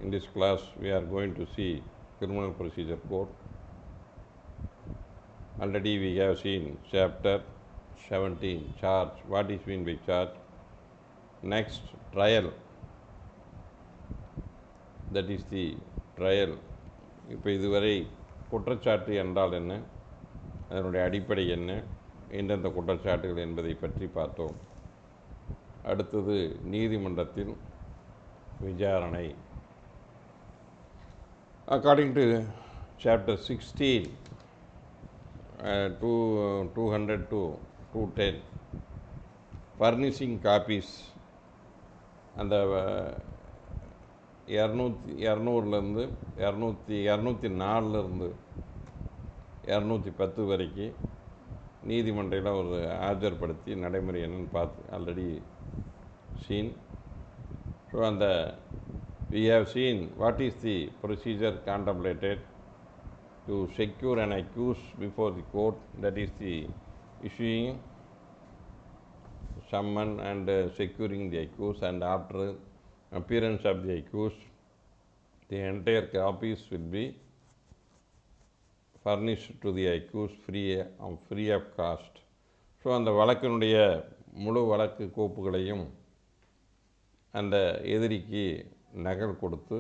In this class, we are going to see Criminal Procedure Code. Already we have seen chapter 17, charge. What is meant by charge? Next, trial. That is the trial. இப்போ இதுவரை குற்றச்சாட்டு என்றால் என்ன, அதனுடைய அடிப்படை என்ன, எந்தெந்த குற்றச்சாட்டுகள் என்பதை பற்றி பார்த்தோம். அடுத்தது நீதிமன்றத்தில் விசாரணை. According to chapter 16, 200 to 210, furnishing copies, அந்த 200லேருந்து 204லேருந்து 210 வரைக்கும் நீதிமன்றையில் ஒரு ஆஜர்படுத்தி நடைமுறை என்னன்னு பார்த்து ஆல்ரெடி seen. So அந்த we have seen what is the procedure contemplated to secure an accused before the court, that is the issuing summon and securing the accused, and after appearance of the accused, the entire copies will be furnished to the accused free of cost. So அந்த வழக்கினுடைய முழு வழக்கு கோப்புகளையும் அந்த எதிரிக்கு நகல் கொடுத்து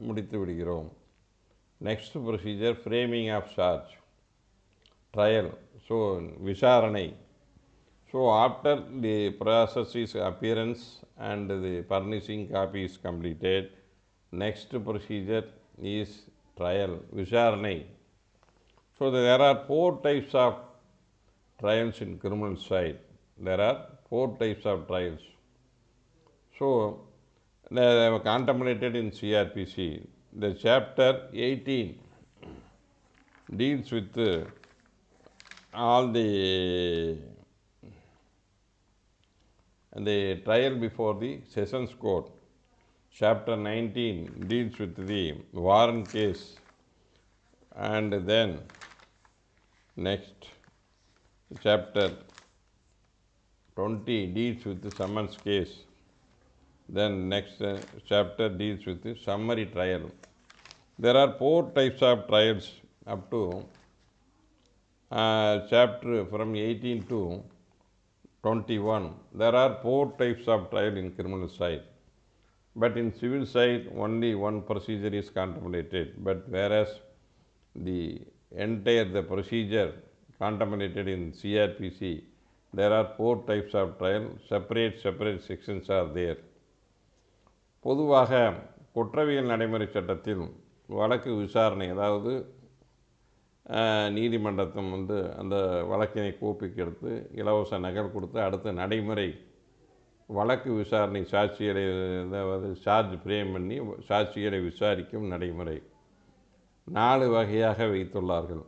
முடித்து விடுகிறோம். Next procedure framing of charge, trial. So விசாரணை. So after the process is appearance and the furnishing copy is completed, next procedure is trial, விசாரணை. So there are 4 types of trials in criminal side. There are 4 types of trials. So they are contemplated in CRPC. The chapter 18 deals with all the trial before the Sessions Court. Chapter 19 deals with the warrant case, and then next chapter 20 deals with the summons case. Then next chapter deals with the summary trial. There are 4 types of trials up to chapter from 18 to 21. There are 4 types of trial in criminal side, but in civil side only one procedure is contemplated. But whereas the procedure contemplated in CRPC, there are 4 types of trial. Separate sections are there. பொதுவாக குற்றவியல் நடைமுறை சட்டத்தில் வழக்கு விசாரணை, அதாவது நீதிமன்றத்தும் அந்த வழக்கினை கோப்பிக்கு எடுத்து இலவச நகல் கொடுத்து அடுத்த நடைமுறை வழக்கு விசாரணை சாட்சிகளை, அதாவது சார்ஜ் ஃப்ரேம் பண்ணி சாட்சிகளை விசாரிக்கும் நடைமுறை 4 வகையாக வைத்துள்ளார்கள்.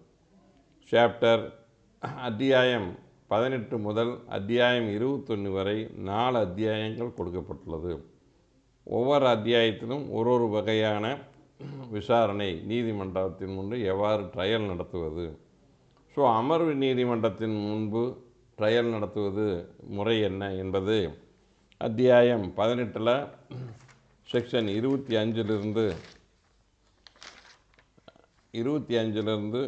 சாப்டர் அத்தியாயம் 18 முதல் அத்தியாயம் 21 வரை 4 அத்தியாயங்கள் கொடுக்கப்பட்டுள்ளது. ஒவ்வொரு அத்தியாயத்திலும் ஒரு வகையான விசாரணை, நீதிமன்றத்தின் முன்பு எவ்வாறு ட்ரையல் நடத்துவது. ஸோ அமர்வு நீதிமன்றத்தின் முன்பு ட்ரையல் நடத்துவது முறை என்ன என்பது அத்தியாயம் 18 செக்ஷன் 25லிருந்து 225லேருந்து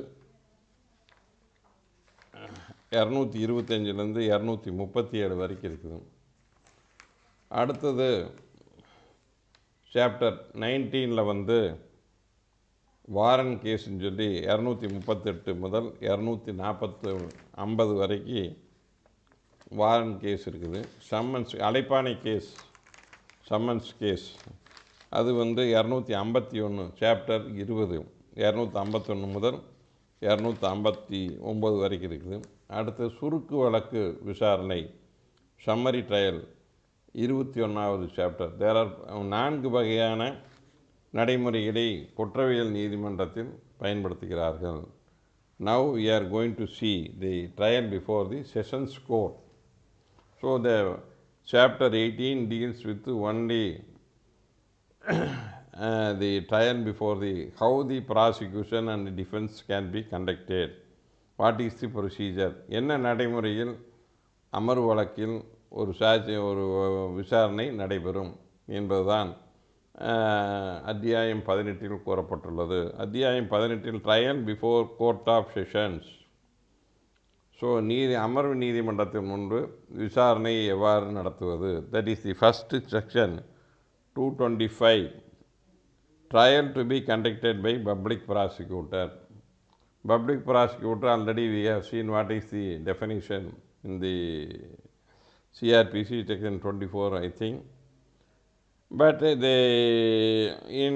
237 வரைக்கும் இருக்குது. அடுத்தது சாப்டர் 19 வாரன் கேஸ்ன்னு சொல்லி 238 முதல் 250 வரைக்கும் வாரன் கேஸ் இருக்குது. சம்மன்ஸ் அழைப்பானை கேஸ், சம்மன்ஸ் கேஸ், அது 251 சாப்டர் 20 251 முதல் 259 வரைக்கும் இருக்குது. அடுத்து சுருக்கு வழக்கு விசாரணை, சம்மரி ட்ரையல் 21வது சாப்டர். தேர் ஆர் 4 வகையான நடைமுறைகளை குற்றவியல் நீதிமன்றத்தில் பயன்படுத்துகிறார்கள். Now we are going to see the trial before the Sessions Court. So the chapter 18 deals with only the trial before the how the prosecution and the defense can be conducted. What is the procedure? என்ன நடைமுறையில் அமர்வு வழக்கில் ஒரு விசாரணை நடைபெறும். என்பதுதான் அத்தியாயம் 18 கூறப்பட்டுள்ளது. அத்தியாயம் 18 trial before court of sessions. So அமர்வு நீதிமன்றத்தின் முன்பு விசாரணையை எவ்வாறு நடத்துவது. That is the first section 225. Trial to be conducted by public prosecutor. Public prosecutor, already we have seen what is the definition in the CRPC section 24, I think. But in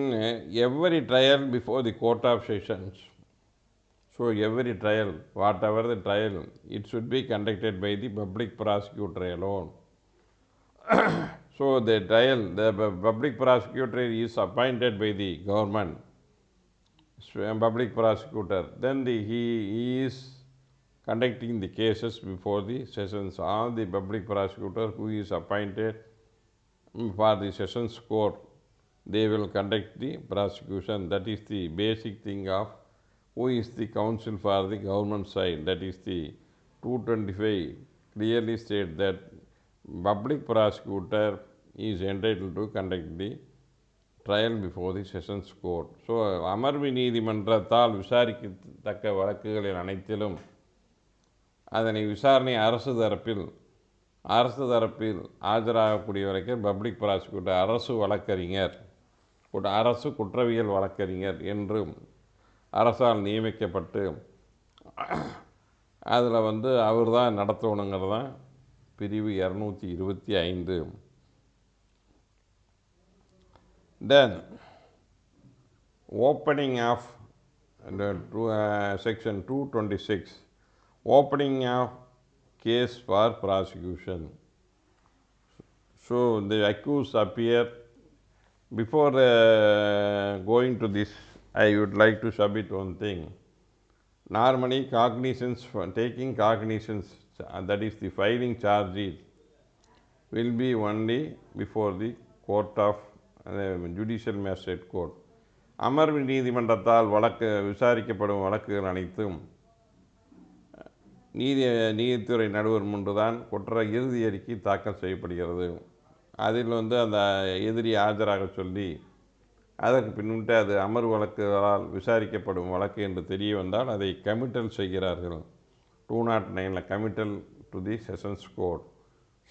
every trial before the court of sessions, so every trial, whatever the trial, it should be conducted by the public prosecutor alone. So the trial, the public prosecutor is appointed by the government, public prosecutor. Then he is conducting the cases before the sessions. All the public prosecutor who is appointed for the sessions court, they will conduct the prosecution. That is the basic thing of who is the counsel for the government side. That is the 225 clearly state that public prosecutor is entitled to conduct the trial before the sessions court. So அமர்வு நீதிமன்றத்தால் விசாரிக்கத்தக்க வழக்குகளின் அனைத்திலும் அதனை விசாரணை அரசு தரப்பில் ஆஜராகக்கூடிய வரைக்கும் public prosecutor, அரசு வழக்கறிஞர், அரசு குற்றவியல் வழக்கறிஞர் என்று அரசால் நியமிக்கப்பட்டு அதில் அவர் தான் நடத்தணுங்கிறது தான் பிரிவு 225. Then opening of section 226, opening of case for prosecution. So the accused appear. Before going to this, I would like to submit one thing. Normally taking cognizance, that is the filing charges, will be only before the court of judicial magistrate court. அமர்வு நீதிமன்றத்தால் விசாரிக்கப்படும் வழக்குகள் அனைத்தும் நீதித்துறை நடுவர் முன்பு தான் இறுதி அறிக்கை தாக்கல் செய்யப்படுகிறது. அதில் அந்த எதிரி ஆஜராக சொல்லி அதற்கு பின்னிட்டு அது அமர்வு வழக்குகளால் விசாரிக்கப்படும் வழக்கு என்று தெரிய வந்தால் அதை கமிட்டல் செய்கிறார்கள். 209 committal to the sessions court.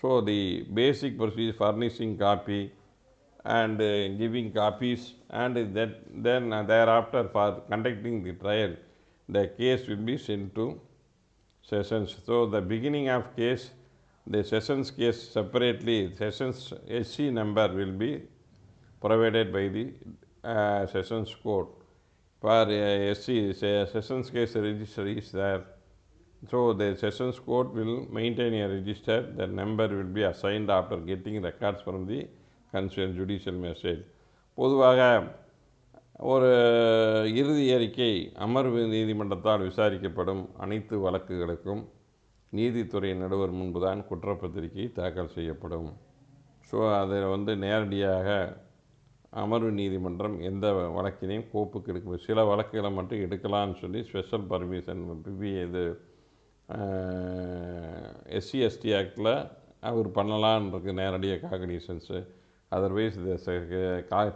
So the basic procedure furnishing copy and giving copies, and then thereafter for conducting the trial, the case will be sent to sessions. So the beginning of case, the sessions case separately, sessions SC number will be provided by the sessions court. For SC sessions case register is there, so the sessions court will maintain a register. The number will be assigned after getting records from the concern judicial magistrate. பொதுவாக ஒரு இறுதி அறிக்கை அமர்வு நீதிமன்றத்தால் விசாரிக்கப்படும் அனைத்து வழக்குகளுக்கும் நீதித்துறை நடுவர் முன்பு தான் குற்றப்பத்திரிகை தாக்கல் செய்யப்படும். ஸோ அதில் நேரடியாக அமர்வு நீதிமன்றம் எந்த வழக்கினையும் கோப்புக்கு எடுக்க, சில வழக்குகளை மட்டும் எடுக்கலான்னு சொல்லி ஸ்பெஷல் பர்மிஷன் இது SC ST ஆக்டில் அவர் பண்ணலான் இருக்கு நேரடியாக காக்னிசன்ஸு. Otherwise,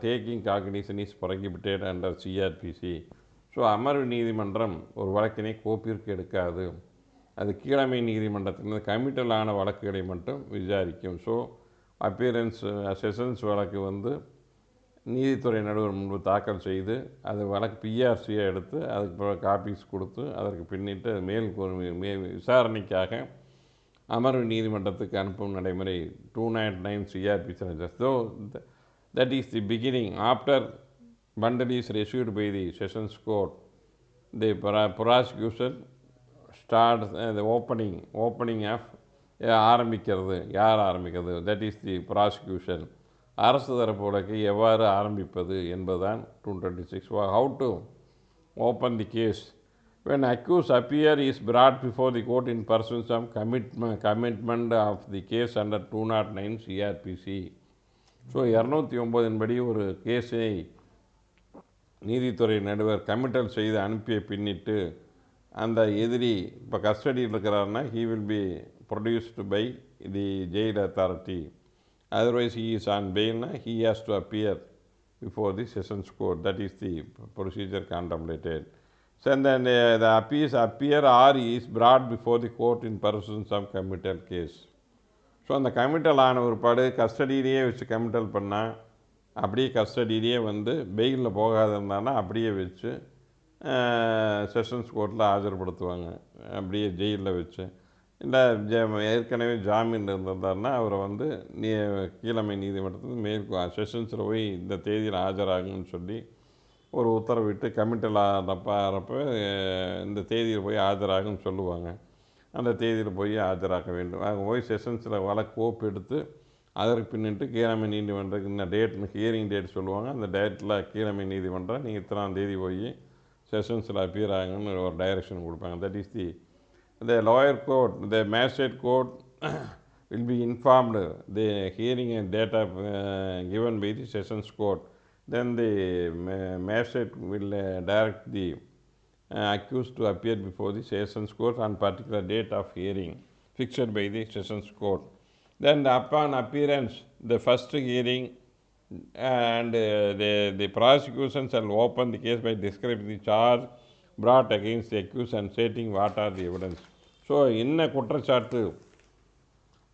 taking cognizance is prohibited under CRPC. So அமர்வு நீதிமன்றம் ஒரு வழக்கினை கோப்பிற்கு எடுக்காது. அது கீழமை நீதிமன்றத்திலிருந்து கமிட்டலான வழக்குகளை மட்டும் விசாரிக்கும். ஸோ அப்பியரன்ஸ் செஷன்ஸ் வழக்கு நீதித்துறை நடுவர் முன்பு தாக்கல் செய்து அது வழக்கு பிஆர்சியை எடுத்து அதுக்கு காப்பீஸ் கொடுத்து அதற்கு பின்னிட்டு விசாரணைக்காக அமர்வு நீதிமன்றத்துக்கு அனுப்பும் நடைமுறை 209 CRPC. So that is the beginning. After bundle is received by the sessions court, the prosecution starts the opening of ஆரம்பிக்கிறது. யார் ஆரம்பிக்கிறது? That is the prosecution. அரசு தரப்பு வழக்கை எவ்வாறு ஆரம்பிப்பது என்பதுதான் 226. How to open the case. When accused appear is brought before the court in pursuance of commitment of the case under 209 CRPC. So 209 படி ஒரு கேஸை நீதித்துறை நடுவர் கமிட்டல் செய்து அனுப்பிய பின்னிட்டு அந்த எதிரி இப்போ கஸ்டடியில் இருக்கிறாருன்னா he will be produced by the jail authority. Otherwise, he is on bail, he has to appear before the sessions court. That is the procedure contemplated. So then the appeals appear or is brought before the court in pursuance of committal case. So அந்த committal ஆன ஒருபாடு கஸ்டடியிலேயே வச்சு committal பண்ணால் அப்படியே கஸ்டடியிலேயே வந்து பெயிலில் போகாத இருந்தானா அப்படியே வச்சு செஷன்ஸ் கோர்ட்டில் ஆஜர்படுத்துவாங்க, அப்படியே ஜெயிலில் வச்சு. இல்லை ஏற்கனவே ஜாமீன் இருந்திருந்தாருன்னா அவரை வந்து கீழமை நீதிமன்றத்தில் செஷன்ஸில் போய் இந்த தேதியில் ஆஜராகுன்னு சொல்லி ஒரு உத்தரவிட்டு கமிட்டல் ஆகிறப்ப இந்த தேதியில் போய் ஆஜராகுன்னு சொல்லுவாங்க. அந்த தேதியில் போய் ஆஜராக வேண்டும். அங்கே போய் செஷன்ஸில் வழக்கு கோப்பு எடுத்து அதற்கு பின்னிட்டு கீழமை நீதிமன்றத்துக்கு இந்த டேட்னு ஹியரிங் டேட் சொல்லுவாங்க. அந்த டேட்டில் கீழமை நீதிமன்றம் நீங்கள் இத்தனாம் தேதி போய் செஷன்ஸில் அப்பியர் ஆகுன்னு ஒரு டைரக்ஷன் கொடுப்பாங்க. That is the lower court, the magistrate court will be informed the hearing and data given by the sessions court. Then the magistrate will direct the accused to appear before the sessions court on particular date of hearing fixed by the sessions court. Then upon appearance, the first hearing and the prosecution shall open the case by describing the charge brought against the accused and stating what are the evidence. So, என்ன குற்றச்சாட்டு,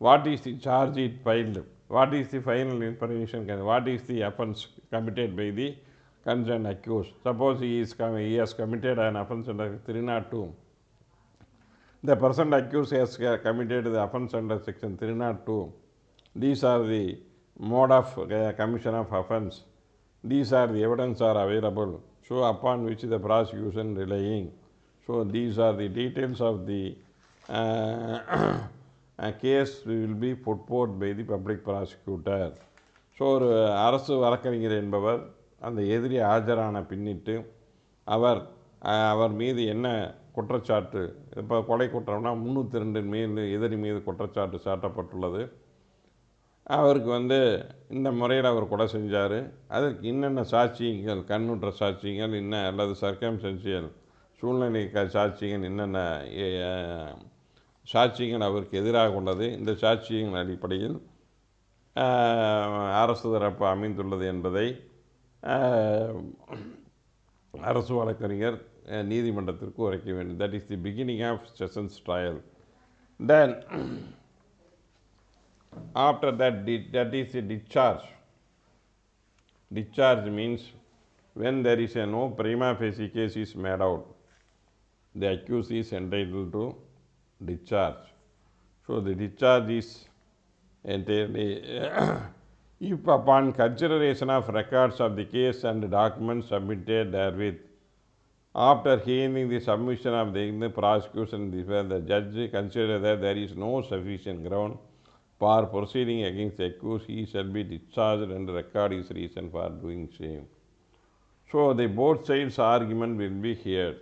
what is the charge it filed, what is the final information, what is the offence committed by the concerned accused. Suppose he has committed an offence under 302. The person accused has committed the offence under section 302. These are the mode of commission of offence. These are the evidence are available. So, upon which the prosecution relying. So, these are the details of the case will be put forth by the public prosecutor. So ஒரு அரசு வழக்கறிஞர் என்பவர் அந்த எதிரி ஆஜரான பின்னிட்டு அவர் மீது என்ன குற்றச்சாட்டு, இப்போ கொலை குற்றம்னா 302 மீது எதிரி மீது குற்றச்சாட்டு சாட்டப்பட்டுள்ளது. அவருக்கு வந்து இந்த முறையில் அவர் கொலை செஞ்சார், அதற்கு என்னென்ன சாட்சியங்கள், கண்ணுற்ற சாட்சியங்கள் என்ன அல்லது சர்க்கம்ஸ்டன்ஷியல் சூழ்நிலை சாட்சியங்கள் என்னென்ன சாட்சியங்கள் அவருக்கு எதிராக உள்ளது, இந்த சாட்சியங்கள் அடிப்படையில் அரசு தரப்பு அமைந்துள்ளது என்பதை அரசு வழக்கறிஞர் நீதிமன்றத்திற்கு உரைக்க வேண்டும். That is the beginning of sessions trial. Then after that is a discharge. Discharge means when there is no prima facie case is made out, the accused is entitled to discharge. So the discharge is entirely if upon consideration of records of the case and documents submitted therewith, after hearing the submission of the prosecution, the judge considers that there is no sufficient ground for proceeding against the accused, he shall be discharged and record his reason for doing same. So the both sides argument will be heard.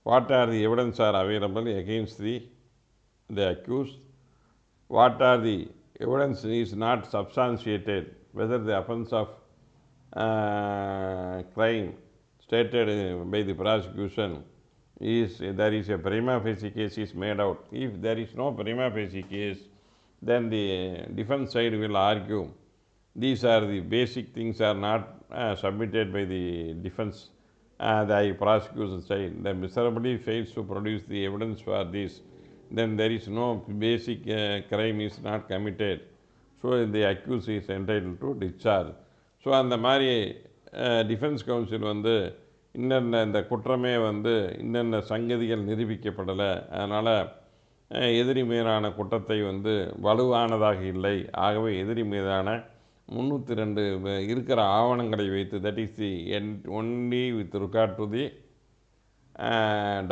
What are the evidence are available against the accused? What are the evidence is not substantiated, whether the offence of crime stated by the prosecution is there is a prima facie case is made out. If there is no prima facie case, then the defense side will argue these are the basic things are not submitted by the defense, the prosecution side. The miserably fails to produce the evidence for this, then there is no basic crime is not committed. So the accused is entitled to discharge. So அந்த மாதிரி defence council வந்து இன்னென்ன இந்த குற்றமே வந்து இன்னென்ன சங்கதிகள் நிரூபிக்கப்படலை, அதனால் எதிரி மீதான குற்றத்தை வந்து வலுவானதாக இல்லை, ஆகவே எதிரி மீதான 302 இருக்கிற ஆவணங்களை வைத்து, that is the only with regard to the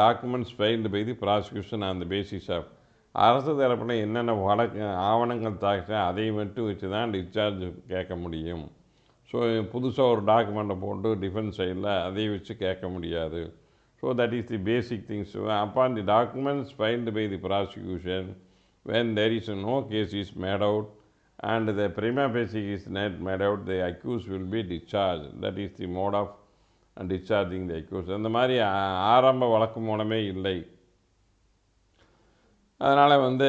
documents filed by the prosecution on the basis of அரசு தரப்பில் என்னென்ன ஆவணங்கள் தாக்க அதை மட்டும் வச்சு தான் டிஸ்சார்ஜ் கேட்க முடியும். ஸோ புதுசாக ஒரு டாக்குமெண்ட்டை போட்டு டிஃபென்ஸ் சைடில் அதை வச்சு கேட்க முடியாது. So that is the basic things. Upon the documents filed by the prosecution, when there is no case is made out and the prima facie is not made out, the accused will be discharged. That is the mode of discharging the accused. அந்த மாதிரி ஆரம்ப வழக்கு மூலமே இல்லை. அதனால் வந்து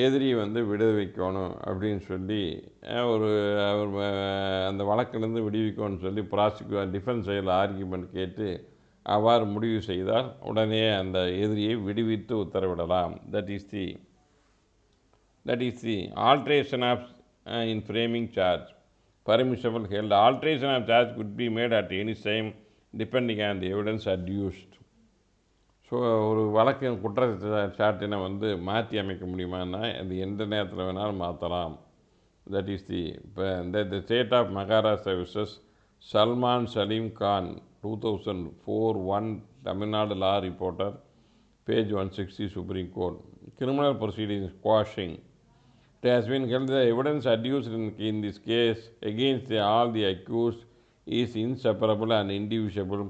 எதிரியை வந்து விடுவிக்கணும் அப்படின்னு சொல்லி ஒரு அவர் அந்த வழக்கிலிருந்து விடுவிக்கணும்னு சொல்லி டிஃபென்ஸ் சைடில் ஆர்கியூமெண்ட் கேட்டு அவ்வாறு முடிவு செய்தால் உடனே அந்த எதிரியை விடுவித்து உத்தரவிடலாம். That is the alteration of in framing charge. Permissible held. Alteration of charge could be made at any time depending on the evidence adduced. So ஒரு வழக்கின் குற்றச்சாட்டினை வந்து மாற்றி அமைக்க முடியுமான்னா அது எந்த நேரத்தில் வேணாலும் மாற்றலாம். தட் இஸ் இப்போ இந்த state of Maharashtra versus Salman Salim Khan 2004 Tamil Nadu law reporter page 160 Supreme Court. Criminal proceedings quashing. It has been held the evidence adduced in this case against all the accused is inseparable and indivisible,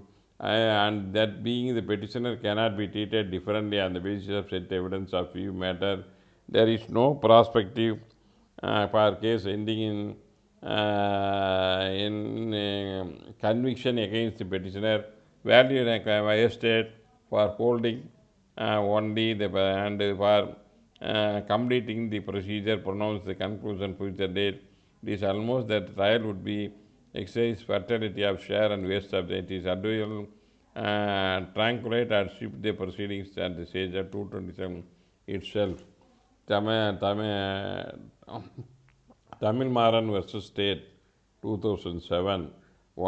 and that being the petitioner cannot be treated differently on the basis of said evidence of few matter. There is no prospective for case ending in conviction against the petitioner, value estate for holding only the and for completing the procedure, pronounce the conclusion future date. It is almost that trial would be exercise fertility of share and waste of it is advisable tranquilate and shift the proceedings at the stage of 227 itself. Tamil Maran versus State 2007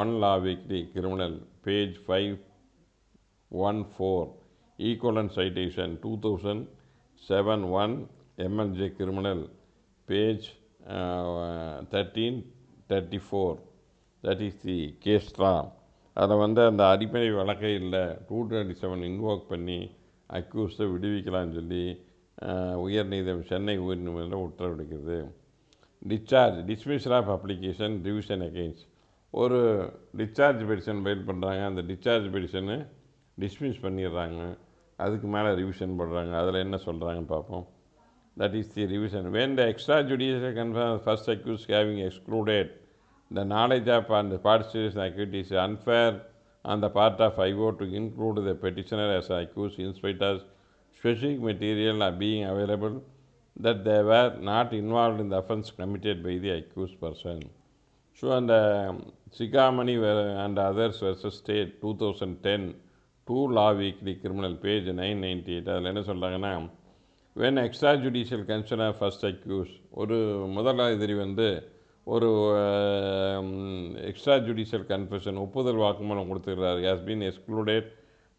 One Law Weekly Criminal page 514 equivalent citation 2007 1 MLJ Criminal page 1334. That is the case law. அதை வந்து அந்த அடிப்படை வழக்கை இல்லை 227 invoke பண்ணி அக்யூஸ்டை விடுவிக்கலான்னு சொல்லி சென்னை உயர்நீதிமன்றம் உத்தரவிடுகிறது. Discharge dismissal of application revision against. ஒரு டிஸ்சார்ஜ் பெடிஷன் ஃபைல் பண்ணுறாங்க, அந்த டிஸ்சார்ஜ் பெடிஷனை டிஸ்மிஸ் பண்ணிடுறாங்க, அதுக்கு மேலே ரிவிஷன் பண்ணுறாங்க. அதில் என்ன சொல்கிறாங்கன்னு பார்ப்போம். That is the revision. When the extrajudicial confirms first accused having excluded the knowledge of and the participation activities is unfair on the part of IO to include the petitioner as accused in spite of specific material being available that they were not involved in the offense committed by the accused person. So, and Sigamani and others versus State 2010 2 Law Weekly Criminal page 998. அதில் என்ன சொல்கிறாங்கன்னா, when extrajudicial consent of first accused, ஒரு முதலாவது எதிரி வந்து ஒரு extra judicial confession ஒப்புதல் வாக்குமூலம் கொடுத்துருக்கிறார். Has been excluded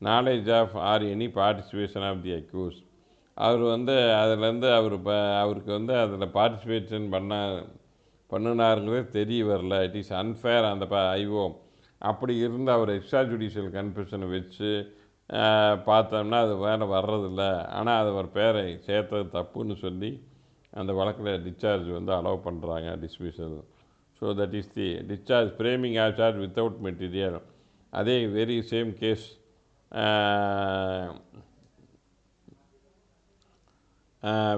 knowledge of or any participation of the accused. அவர் வந்து அதிலேருந்து அவருக்கு வந்து அதில் பார்ட்டிசிபேஷன் பண்ணினாருங்கிறது தெரிய வரல. இட் இஸ் அன்ஃபேர் அந்த ஐஓ. அப்படி இருந்து அவர் எக்ஸ்ட்ரா ஜுடிஷியல் கன்ஃபெஷனை வச்சு பார்த்தோம்னா அது வேலை வர்றதில்ல. ஆனால் அது ஒரு பேரை சேர்த்தது தப்புன்னு சொல்லி அந்த வழக்கில் டிஸ்சார்ஜ் வந்து அலோவ் பண்ணுறாங்க, dismissal. So that is the discharge framing of charge without material. அதே very same case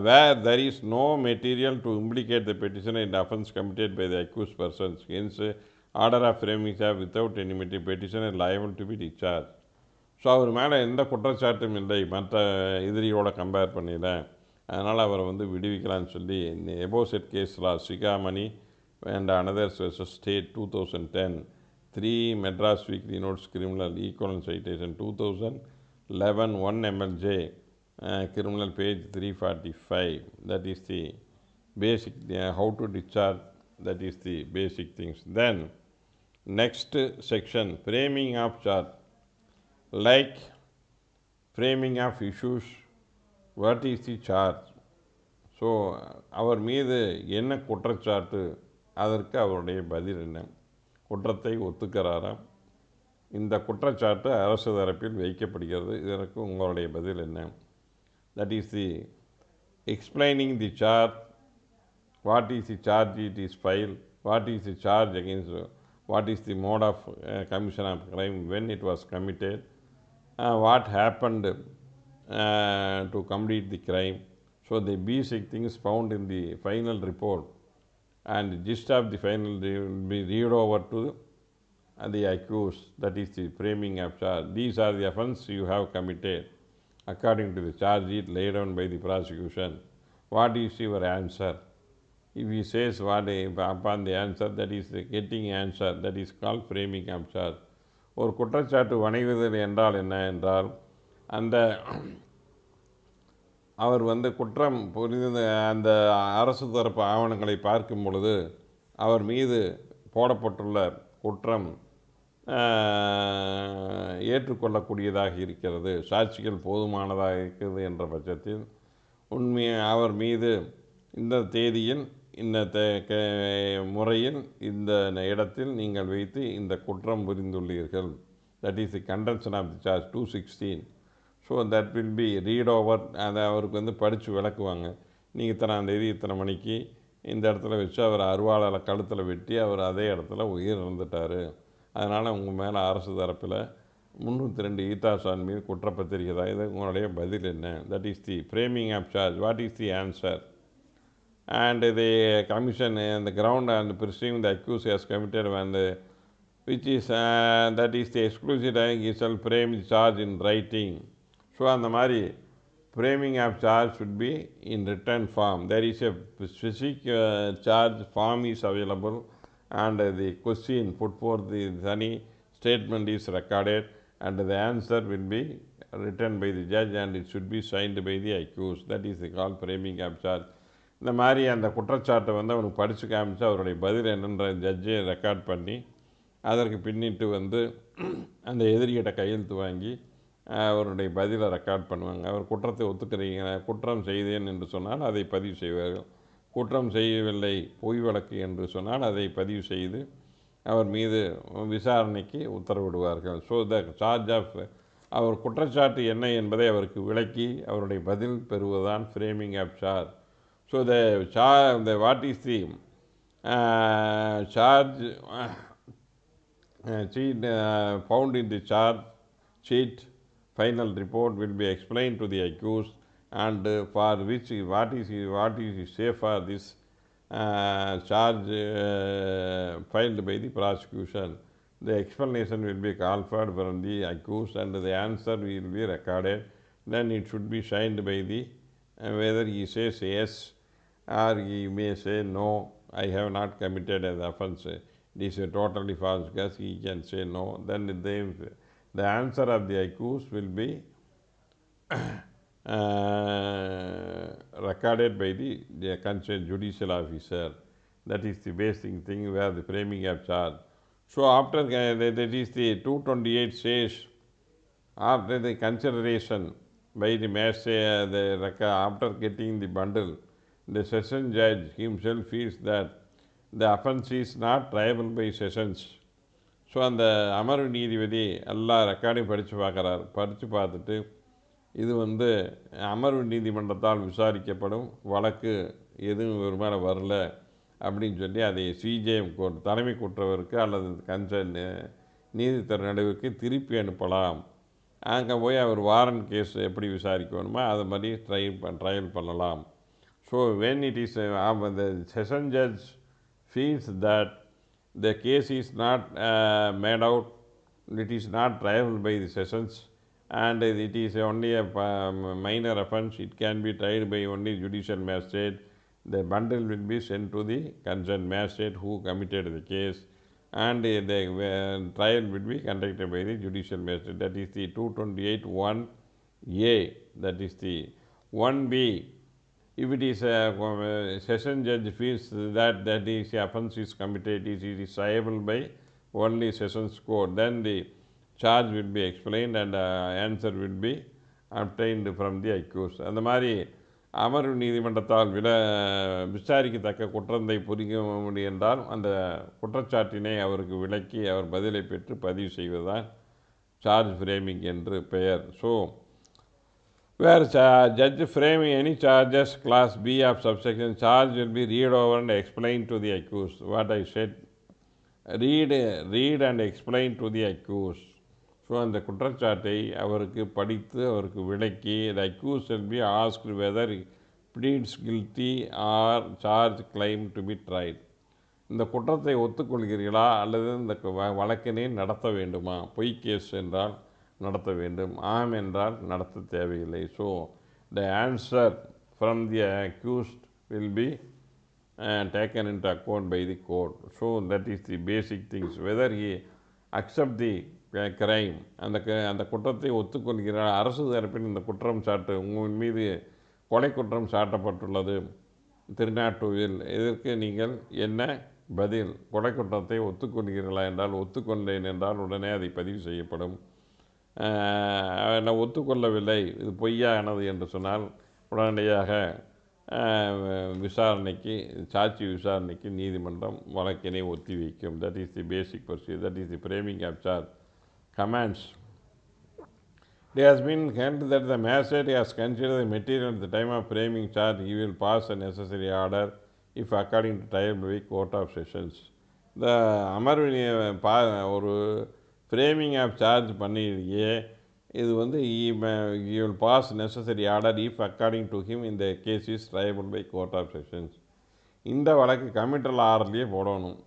where there is no material to implicate the petitioner in the offence committed by the accused persons. Hence, order of framing charge without any material, petitioner liable to be discharged. So அவர் மேலே எந்த குற்றச்சாட்டும் இல்லை மற்ற எதிரியோட compare பண்ணல, அதனால் அவரை வந்து விடுவிக்கலான்னு சொல்லி எபோசெட் கேஸ்லா Sigamani and others versus state 2010 3 Madras weekly notes criminal equivalent citation 2011 1 MLJ criminal page 345. That is the basic how to discharge. That is the basic things. Then next section, framing of charge, like framing of issues. What is the charge? So அவர் மீது என்ன குற்றச்சாட்டு, அதற்கு அவருடைய பதில் என்ன, குற்றத்தை ஒத்துக்கிறாரா, இந்த குற்றச்சாட்டு அரசு தரப்பில் வைக்கப்படுகிறது, இதற்கு உங்களுடைய பதில் என்ன. That is the explaining the charge, what is the charge it is filed, what is the charge against, what is the mode of commission of crime, when it was committed, what happened to complete the crime. So the basic things found in the final report and the gist of the final will be read over to the accused. That is the framing of charge. These are the offense you have committed. according to the charge sheet laid down by the prosecution. What is your answer? If he says what upon the answer, that is the getting answer, that is called framing of charge. ஒரு குற்றச்சாட்டு வணைவுதல் என்றால் என்ன என்றால், அந்த அவர் குற்றம் புரிந்த அந்த அரசு தரப்பு ஆவணங்களை பார்க்கும் பொழுது அவர் மீது போடப்பட்டுள்ள குற்றம் ஏற்றுக்கொள்ளக்கூடியதாக இருக்கிறது, சாட்சிகள் போதுமானதாக இருக்கிறது என்ற பட்சத்தில் அவர் மீது இந்த தேதியில் இந்த முறையில் இந்த இடத்தில் நீங்கள் வைத்து இந்த குற்றம் புரிந்துள்ளீர்கள், that is the contention of the charge 216. So that will be read over. அதை அவருக்கு படித்து விளக்குவாங்க. நீங்கள் இத்தனாம் தேதி இத்தனை மணிக்கு இந்த இடத்துல வச்சு அவர் அருவாளால் கழுத்தில் வெட்டி அவர் அதே இடத்துல உயிர் இறந்துட்டார். அதனால் உங்கள் மேலே அரசு தரப்பில் 302 ஈத்தாசான் மீது குற்றப்பத்திரிகை தான். இது உங்களுடைய பதில் என்ன? That is the framing of charge. What is the answer? And the commission and the ground and presume the accused has committed and which is that is the exclusive right he shall frame the charge in writing. So அந்த மாதிரி framing of charge should be in written form. There is a specific charge form is available and the question put forth the any statement is recorded and the answer will be written by the judge and it should be signed by the accused. That is called framing of charge. இந்த மாதிரி அந்த குற்றச்சாட்டை அவனுக்கு படித்து காமிச்சு அவருடைய பதில் என்னென்ற ஜட்ஜை record பண்ணி அதற்கு பின்னிட்டு அந்த எதிரிகிட்ட கையெழுத்து வாங்கி அவருடைய பதிலை ரெக்கார்ட் பண்ணுவாங்க. அவர் குற்றத்தை ஒத்துக்கிறீங்க, குற்றம் செய்தேன் என்று சொன்னால் அதை பதிவு செய்வார்கள். குற்றம் செய்யவில்லை, பொய் வழக்கு என்று சொன்னால் அதை பதிவு செய்து அவர் மீது விசாரணைக்கு உத்தரவிடுவார்கள். ஸோ த சார்ஜ் ஆஃப் அவர் குற்றச்சாட்டு என்ன என்பதை அவருக்கு விளக்கி அவருடைய பதில் பெறுவதுதான் framing of charge. So what is the charge sheet found in the charge sheet final report will be explained to the accused and for which what is say for this charge filed by the prosecution. The explanation will be called for from the accused and the answer will be recorded. Then it should be signed by the whether he says yes or he may say no, I have not committed an offense. It is a totally false case. He can say no. Then the answer of the accused will be recorded by the concerned judicial officer. That is the basic thing where the framing of charge. So after that is the 228 says after the consideration by the magistrate after getting the bundle, the session judge himself feels that the offense is not triable by sessions. So அந்த அமர்வு நீதிபதி எல்லா ரெக்கார்டையும் படித்து பார்த்துட்டு இது அமர்வு நீதிமன்றத்தால் விசாரிக்கப்படும் வழக்கு எதுவும் ஒரு மேலே வரல அப்படின்னு சொல்லி அதை சிஜேஎம் கோர்ட் தலைமை குற்றவருக்கு அல்லது கன்சர்ன் நீதித்துறை நடுவுக்கு திருப்பி அனுப்பலாம். அங்கே போய் அவர் வாரண்ட் கேஸ் எப்படி விசாரிக்கணுமோ அதை மாதிரி ட்ரையல் பண்ணலாம். So when it is the session judge feels that the case is not made out, it is not triable by the sessions and it is only a minor offense, it can be tried by only judicial magistrate, the bundle will be sent to the concerned magistrate who committed the case and the trial will be conducted by the judicial magistrate. That is the 228(1)(a). That is the 1(b). If it is a session judge feels that is offense is committed, it is triable by only sessions court, then the charge will be explained and answer will be obtained from the accused. அந்த மாதிரி அமர்வு நீதிமன்றத்தால் விசாரிக்கத்தக்க குற்றத்தை புரிக்க முடியும் என்றால் அந்த குற்றச்சாட்டினை அவருக்கு விளக்கி அவர் பதிலை பெற்று பதிவு செய்வதுதான் சார்ஜ் ஃப்ரேமிங் என்று பெயர். So where judge framing any charges class B of subsection charge will be read over and explained to the accused. What I said, read and explain to the accused. So அந்த குற்றச்சாட்டை அவருக்கு படித்து அவருக்கு விளக்கி the accused will be asked whether he pleads guilty or charge claim to be tried. இந்த குற்றத்தை ஒத்துக்கொள்கிறீர்களா அல்லது இந்த வழக்கினை நடத்த வேண்டுமா? பொய் கேஸ் என்றால் நடத்த வேண்டும், ஆம் என்றால் நடத்த தேவையில்லை. So the answer from the accused will be taken into account by the court. So that is the basic things. Whether he accept the crime, அந்த குற்றத்தை ஒத்துக்கொள்கிறார். அரசு தரப்பில் இந்த குற்றம் உங்கள் மீது கொலை குற்றம் சாட்டப்பட்டுள்ளது 302ல், இதற்கு நீங்கள் என்ன பதில்? கொலை குற்றத்தை ஒத்துக்கொள்கிறீர்களா என்றால் ஒத்துக்கொண்டேன் என்றால் உடனே அதை பதிவு செய்யப்படும். நான் ஒத்துக்கொள்ளவில்லை, இது பொய்யானது என்று சொன்னால் உடனடியாக விசாரணைக்கு, சாட்சி விசாரணைக்கு நீதிமன்றம் வழக்கினை ஒத்திவைக்கும். That is the basic procedure. That is the framing of charge. Comments. It has been held that the magistrate has considered the material at the time of framing charge. He will pass a necessary order if according to trial by court of sessions. இந்த அமர்வு ஒரு framing of charge பண்ணியே இது வந்து he will pass necessary order if according to him in the case is triable by court of sessions. இந்த வழக்கு committal ஆர்டர்லேயே போடணும்.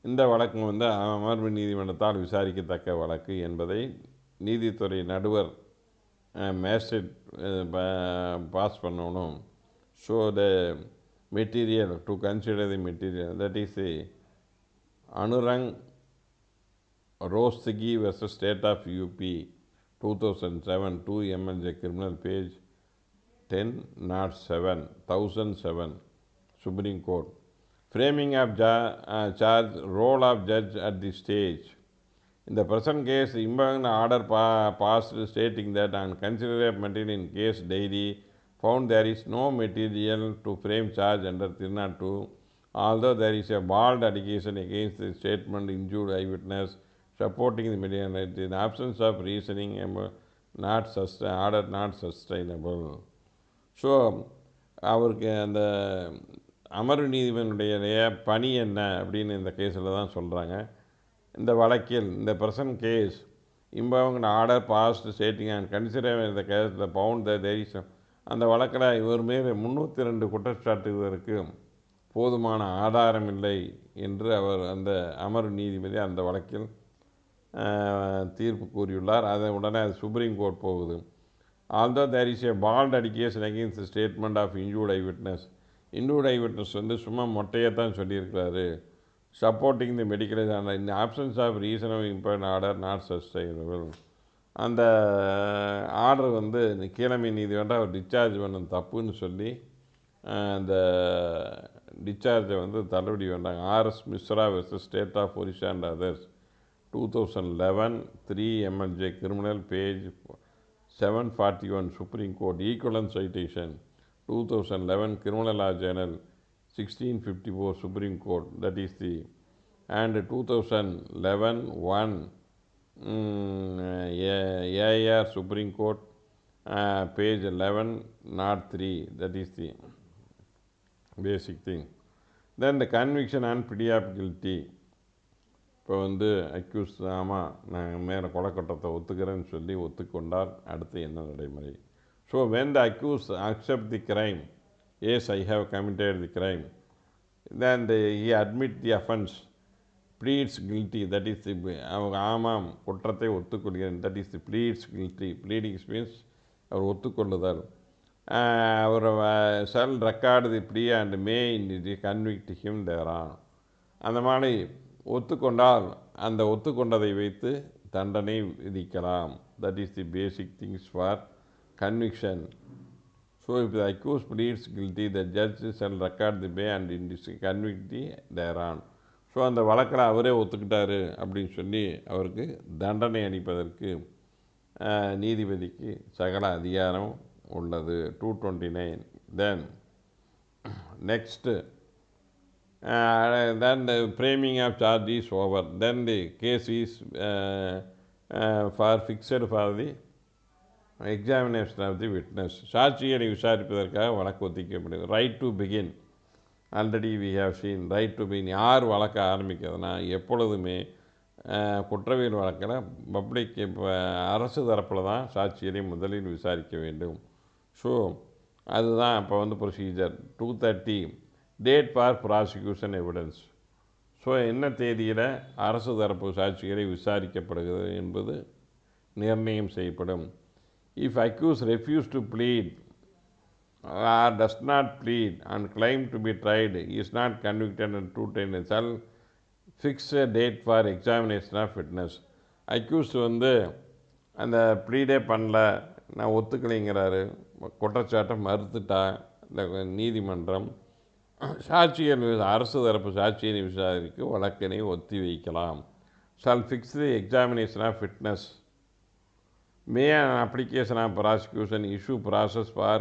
இந்த வழக்கு வந்து அமர்வு நீதிமன்றத்தால் விசாரிக்கத்தக்க வழக்கு என்பதை நீதித்துறை நடுவர் மேஜிஸ்ட்ரேட் பாஸ் பண்ணணும். So the material to consider the material, that is the Anurag Rastogi versus state of UP 2007, 2 MLJ criminal, page 1007, Supreme Court. Framing of charge, role of judge at this stage. In the present case, impugned order passed stating that on considerable material in case diary found there is no material to frame charge under 302, although there is a bald allegation against the statement injured eyewitness supporting the material. In absence of reasoning, order not sustainable. So அவருக்கு அந்த அமர்வு நீதிமன்றுடைய பணி என்ன அப்படின்னு இந்த கேஸில் தான் சொல்கிறாங்க. இந்த வழக்கில், இந்த present case, impound order passed stating and consider இந்த கேஸில் பவுண்ட் த தேரிசம், அந்த வழக்கில் இவர் மேல் 302 குற்றச்சாட்டுவதற்கு போதுமான ஆதாரம் இல்லை என்று அவர் அந்த அமர்வு நீதிபதி அந்த வழக்கில் தீர்ப்பு கூறியுள்ளார். அதை உடனே அது சுப்ரீம் கோர்ட் போகுது. although there is a bald allegation against the statement of injured eyewitness, injured eyewitness வந்து சும்மா மொட்டையாக தான் சொல்லியிருக்கிறாரு. Supporting the medical in absence of reasonable impugned order not sustainable, அந்த ஆர்டர் வந்து கீழமை நீதிமன்றம் அவர் டிஸ்சார்ஜ் பண்ண தப்புன்னு சொல்லி அந்த டிஸ்சார்ஜை வந்து தள்ளுபடி பண்ணாங்க. RS Mishra versus state of Orissa and others 2011, 3 MLJ criminal, page 741, Supreme Court. Equivalent citation 2011 Criminal Law Journal 1654, Supreme Court. That is the, and 2011 1 AIR Supreme Court, page 1103. That is the basic thing. Then the conviction and plea of guilty. இப்போ வந்து accuse ஆமாம் நான் மேலே கொலைக்கட்டத்தை ஒத்துக்கிறேன்னு சொல்லி ஒத்துக்கொண்டால் அடுத்து என்ன நடைமுறை? So when the accused accept the crime, yes I have committed the crime, then he admit the offence, pleads guilty, that is the, அவங்க ஆமாம் குற்றத்தை ஒத்துக்கொள்கிறேன், that is the pleads guilty. Pleadings means அவர் ஒத்துக்கொள்ளுதல். அவர் shall record the plea and may in the convict him thereon, அந்த மாதிரி ஒத்துக்கொண்டால் அந்த ஒத்துக்கொண்டதை வைத்து தண்டனை விதிக்கலாம். That is the basic things for conviction. So if the accuse pleads guilty, the judge shall record the plea and convict the thereon. So அந்த வழக்கில் அவரே ஒத்துக்கிட்டாரு அப்படின்னு சொல்லி அவருக்கு தண்டனை அளிப்பதற்கு நீதிபதிக்கு சகல அதிகாரம் உள்ளது. 229. Then next, then the framing of charge is over. Then the case is for fixed for the examination of the witness. சாட்சிகளை விசாரிப்பதற்காக வழக்கு ஒத்திக்கப்படுது. Right to begin, already we have seen. Right to begin யார் வழக்க ஆரம்பிக்கிறதுனா, எப்பொழுதுமே குற்றவியல் வழக்கில் public அரசு தரப்பில் தான் சாட்சிகளை முதலில் விசாரிக்க வேண்டும். ஸோ அதுதான் இப்போ வந்து procedure. 230 date for prosecution evidence. So என்ன தேதியில் அரசு தரப்பு சாட்சிகளை விசாரிக்கப்படுகிறது என்பது நிர்ணயம் செய்யப்படும். If accused refuse to plead or does not plead and claim to be tried, he is not convicted and true trial shall fix a date for examination of witness. Accused வந்து அந்த ப்ளீடே பண்ணல, நான் ஒத்துக்கலைங்கிறாரு, குற்றச்சாட்டை மறுத்துட்டா இந்த நீதிமன்றம் சாட்சிகள் அரசு தரப்பு சாட்சியை விசாரிக்க வழக்கினை ஒத்தி வைக்கலாம். Shall fix the examination of fitness. May an application of prosecution issue process for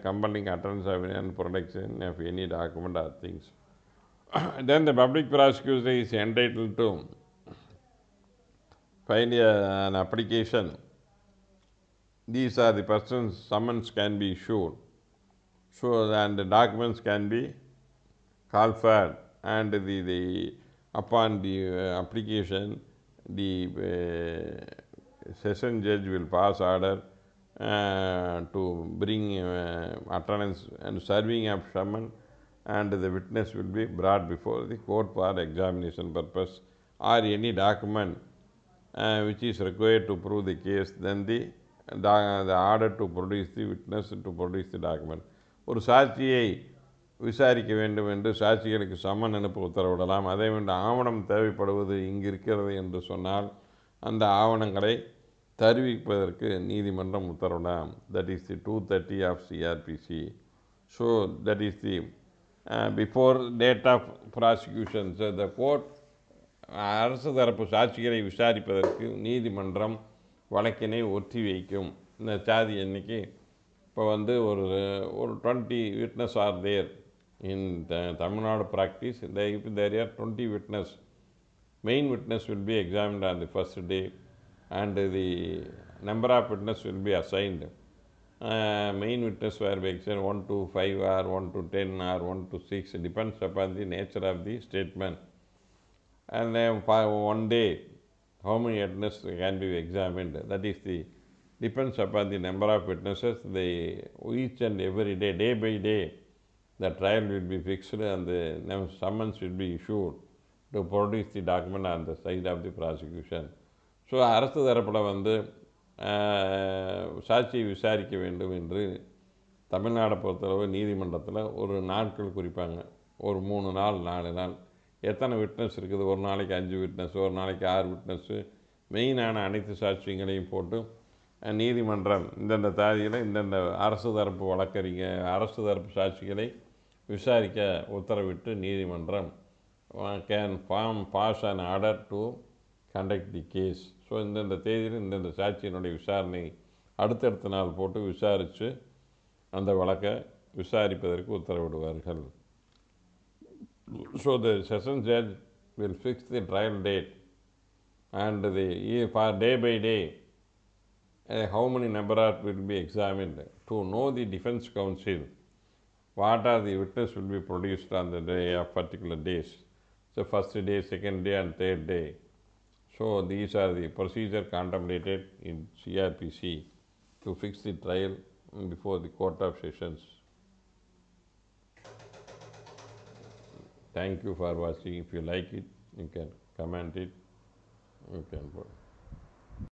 compelling utterance of and production of any document or things. Then the public prosecutor is entitled to file an application. These are the persons summons can be issued. So and the documents can be called for, and upon the application the session judge will pass order to bring utterance and serving of summons, and the witness will be brought before the court for examination purpose or any document which is required to prove the case. Then the order to produce the witness to produce the document. ஒரு சாட்சியை விசாரிக்க வேண்டும் என்று சாட்சிகளுக்கு summon அனுப்ப உத்தரவிடலாம். அதே போன்று ஆவணம் தேவைப்படுவது இங்கு இருக்கிறது என்று சொன்னால் அந்த ஆவணங்களை தருவிப்பதற்கு நீதிமன்றம் உத்தரவிடலாம். That is the 230 of CRPC. So that is the before date of prosecution. So the court அரசு தரப்பு சாட்சிகளை விசாரிப்பதற்கு நீதிமன்றம் வழக்கினை ஒத்தி வைக்கும். இந்த சாதி எண்ணிக்கை இப்போ வந்து ஒரு 20 witness are there in Tamil Nadu practice. If there are 20 witness, main witness will be examined on the first day and the number of witness will be assigned. Main witness were examined 1 to 5 or 1 to 10 or 1 to 6, depends upon the nature of the statement. And for one day how many witnesses can be examined, that is the depends upon the number of witnesses. Each and every day, day by day, the trial will be fixed and the summons will be issued to produce the document on the side of the prosecution. So அரசு தரப்பில் வந்து சாட்சியை விசாரிக்க வேண்டும் என்று தமிழ்நாடை பொறுத்தளவு நீதிமன்றத்தில் ஒரு நாட்கள் குறிப்பாங்க. ஒரு 3 நாள் 4 நாள். எத்தனை விட்னஸ் இருக்குது, ஒரு நாளைக்கு 5 விட்னஸ், ஒரு நாளைக்கு 6 விட்னஸ்ஸு, மெயினான அனைத்து சாட்சியங்களையும் போட்டு நீதிமன்றம் இந்தந்த தேதியில் இந்தந்த அரசு தரப்பு அரசு தரப்பு சாட்சிகளை விசாரிக்க உத்தரவிட்டு நீதிமன்றம் can pass an order to conduct the case. So இந்தந்த தேதியில் இந்தந்த சாட்சியினுடைய விசாரணை அடுத்தடுத்த நாள் போட்டு விசாரித்து அந்த வழக்கை விசாரிப்பதற்கு உத்தரவிடுவார்கள். So the session judge will fix the trial date and for day by day how many number will be examined. To know the defense counsel what are the witness will be produced on the day of particular days, so first day, second day and third day. So these are the procedure contemplated in CRPC to fix the trial before the Court of Sessions. Thank you for watching. If you like it, you can comment it, you can put